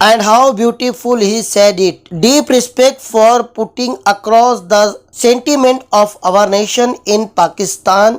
and how beautiful he said it. Deep respect for putting across the sentiment of our nation in Pakistan,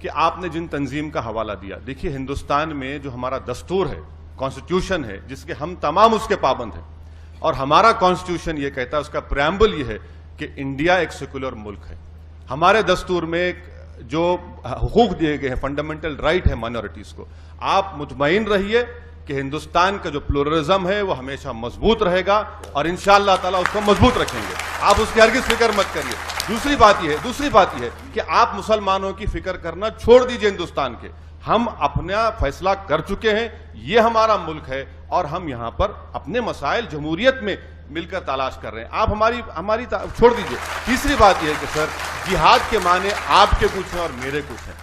کہ آپ نے جن تنظیم کا حوالہ دیا، دیکھیے ہندوستان میں جو ہمارا دستور ہے، کانسٹیٹیوشن ہے، جس کے ہم تمام اس کے پابند ہیں، اور ہمارا کانسٹیٹیوشن یہ کہتا ہے، اس کا پریامبل یہ ہے کہ انڈیا ایک سیکولر ملک ہے. ہمارے دستور میں جو حقوق دیے گئے ہیں، فنڈامنٹل رائٹ ہے مائنورٹیز کو. آپ مطمئن رہیے کہ ہندوستان کا جو پلورلزم ہے وہ ہمیشہ مضبوط رہے گا، اور انشاءاللہ تعالیٰ اس کو مضبوط رکھیں گے. آپ اس کی ہرگز فکر مت کریے. دوسری بات یہ ہے کہ آپ مسلمانوں کی فکر کرنا چھوڑ دیجئے ہندوستان کے. ہم اپنا فیصلہ کر چکے ہیں، یہ ہمارا ملک ہے، اور ہم یہاں پر اپنے مسائل جمہوریت میں مل کر تلاش کر رہے ہیں. آپ ہماری چھوڑ دیجئے. تیسری بات یہ ہے کہ سر، جہاد کے معنی آپ کے کچھ ہیں اور میرے کچھ ہیں.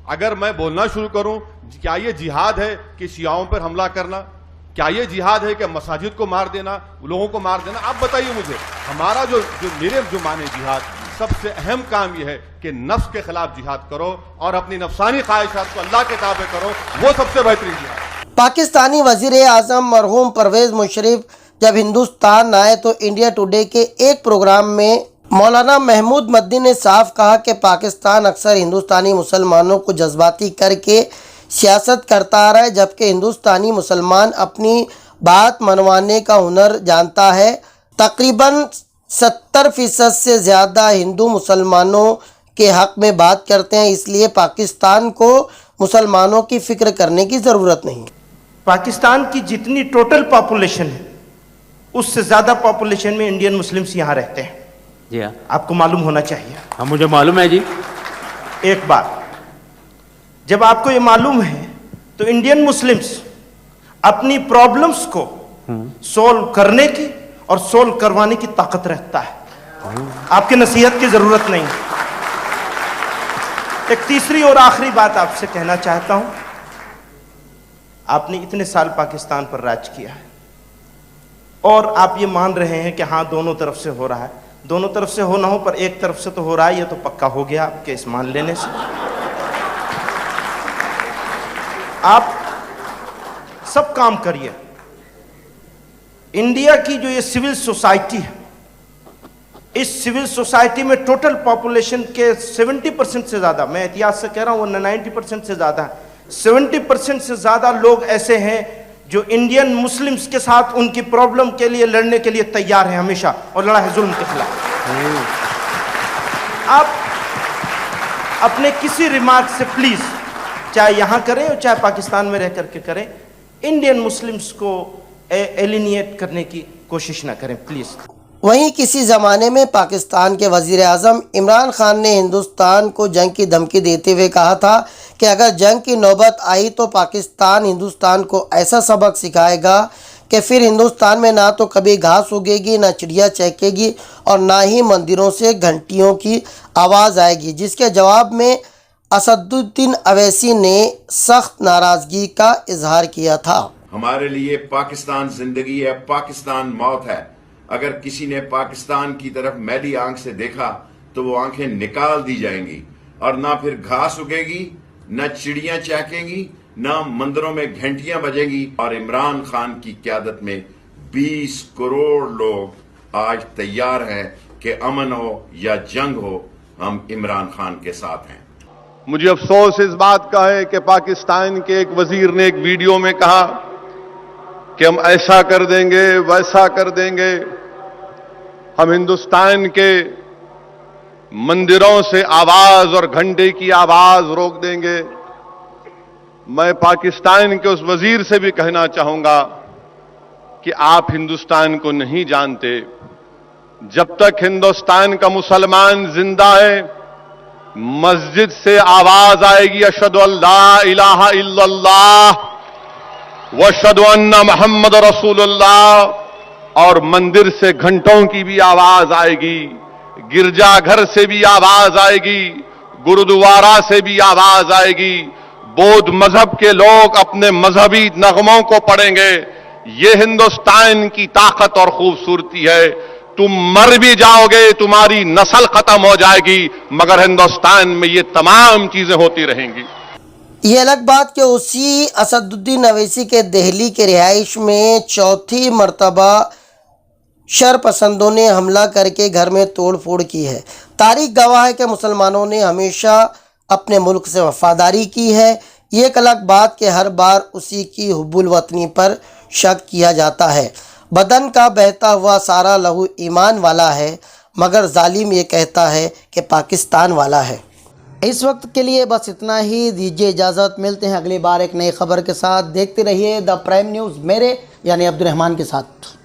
اگر میں بولنا شروع کروں کیا یہ جہاد ہے کہ شیعوں پر حملہ کرنا، کیا یہ جہاد ہے کہ مساجد کو مار دینا، لوگوں کو مار دینا، آپ بتائیے مجھے. ہمارا جو معنی جہاد، سب سے اہم کام یہ ہے کہ نفس کے خلاف جہاد کرو اور اپنی نفسانی خواہشات کو اللہ کے تابع کرو، وہ سب سے بہترین جہاد. پاکستانی وزیر اعظم مرحوم پرویز مشرف جب ہندوستان آئے تو انڈیا ٹوڈے کے ایک پروگرام میں مولانا محمود مدنی نے صاف کہا کہ پاکستان اکثر ہندوستانی مسلمانوں کو جذباتی کر کے سیاست کرتا آ رہا ہے، جبکہ ہندوستانی مسلمان اپنی بات منوانے کا ہنر جانتا ہے. تقریباً 70% سے زیادہ ہندو مسلمانوں کے حق میں بات کرتے ہیں، اس لیے پاکستان کو مسلمانوں کی فکر کرنے کی ضرورت نہیں. پاکستان کی جتنی ٹوٹل پاپولیشن ہے اس سے زیادہ پاپولیشن میں انڈین مسلمز یہاں رہتے ہیں. جی ہاں، آپ کو معلوم ہونا چاہیے. ہاں مجھے معلوم ہے جی. ایک بات، جب آپ کو یہ معلوم ہے تو انڈین مسلمز اپنی پرابلمز کو سولو کرنے کی اور سولو کروانے کی طاقت رکھتا ہے. آپ کی نصیحت کی ضرورت نہیں. ایک تیسری اور آخری بات آپ سے کہنا چاہتا ہوں. آپ نے اتنے سال پاکستان پر راج کیا ہے اور آپ یہ مان رہے ہیں کہ ہاں دونوں طرف سے ہو رہا ہے. دونوں طرف سے ہو نہ ہو پر ایک طرف سے تو ہو رہا ہے، یہ تو پکا ہو گیا آپ کے اس مان لینے سے. آپ سب کام کریے. انڈیا کی جو یہ سول سوسائٹی ہے، اس سول سوسائٹی میں ٹوٹل پاپولیشن کے 70% سے زیادہ، میں احتیاط سے کہہ رہا ہوں 90% سے زیادہ ہے، 70% سے زیادہ لوگ ایسے ہیں جو انڈین مسلمز کے ساتھ ان کی پرابلم کے لیے لڑنے کے لیے تیار ہیں ہمیشہ، اور لڑا ہے ظلم کے خلاف. آپ اپنے کسی ریمارک سے پلیز، چاہے یہاں کریں اور چاہے پاکستان میں رہ کر کے کریں، انڈین مسلمز کو ایلینیٹ کرنے کی کوشش نہ کریں پلیز. وہیں کسی زمانے میں پاکستان کے وزیر اعظم عمران خان نے ہندوستان کو جنگ کی دھمکی دیتے ہوئے کہا تھا کہ اگر جنگ کی نوبت آئی تو پاکستان ہندوستان کو ایسا سبق سکھائے گا کہ پھر ہندوستان میں نہ تو کبھی گھاس اگے گی، نہ چڑیا چہکے گی، اور نہ ہی مندروں سے گھنٹیوں کی آواز آئے گی. جس کے جواب میں اسد الدین اویسی نے سخت ناراضگی کا اظہار کیا تھا. ہمارے لیے پاکستان زندگی ہے، پاکستان موت ہے. اگر کسی نے پاکستان کی طرف میلی آنکھ سے دیکھا تو وہ آنکھیں نکال دی جائیں گی، اور نہ پھر گھاس اگے گی، نہ چڑیاں چہکیں گی، نہ مندروں میں گھنٹیاں بجیں گی. اور عمران خان کی قیادت میں 20 کروڑ لوگ آج تیار ہیں کہ امن ہو یا جنگ ہو، ہم عمران خان کے ساتھ ہیں. مجھے افسوس اس بات کا ہے کہ پاکستان کے ایک وزیر نے ایک ویڈیو میں کہا کہ ہم ایسا کر دیں گے، ویسا کر دیں گے، ہم ہندوستان کے مندروں سے آواز اور گھنٹے کی آواز روک دیں گے. میں پاکستان کے اس وزیر سے بھی کہنا چاہوں گا کہ آپ ہندوستان کو نہیں جانتے. جب تک ہندوستان کا مسلمان زندہ ہے، مسجد سے آواز آئے گی اشہد ان لا الہ الا اللہ واشہد ان محمد رسول اللہ، اور مندر سے گھنٹوں کی بھی آواز آئے گی، گرجا گھر سے بھی آواز آئے گی، گرودوارا سے بھی آواز آئے گی. بودھ مذہب کے لوگ اپنے مذہبی نغموں کو پڑھیں گے. یہ ہندوستان کی طاقت اور خوبصورتی ہے. تم مر بھی جاؤ گے، تمہاری نسل ختم ہو جائے گی، مگر ہندوستان میں یہ تمام چیزیں ہوتی رہیں گی. یہ الگ بات کہ اسی اسد الدین اویسی کے دہلی کے رہائش میں چوتھی مرتبہ شر پسندوں نے حملہ کر کے گھر میں توڑ پھوڑ کی ہے. تاریخ گواہ ہے کہ مسلمانوں نے ہمیشہ اپنے ملک سے وفاداری کی ہے۔ یہ ایک الگ بات کہ ہر بار اسی کی حب الوطنی پر شک کیا جاتا ہے۔ بدن کا بہتا ہوا سارا لہو ایمان والا ہے، مگر ظالم یہ کہتا ہے کہ پاکستان والا ہے۔ اس وقت کے لیے بس اتنا ہی، دیجیے اجازت، ملتے ہیں اگلی بار ایک نئی خبر کے ساتھ۔ دیکھتے رہیے دا پرائم نیوز، میرے یعنی عبد الرحمان کے ساتھ۔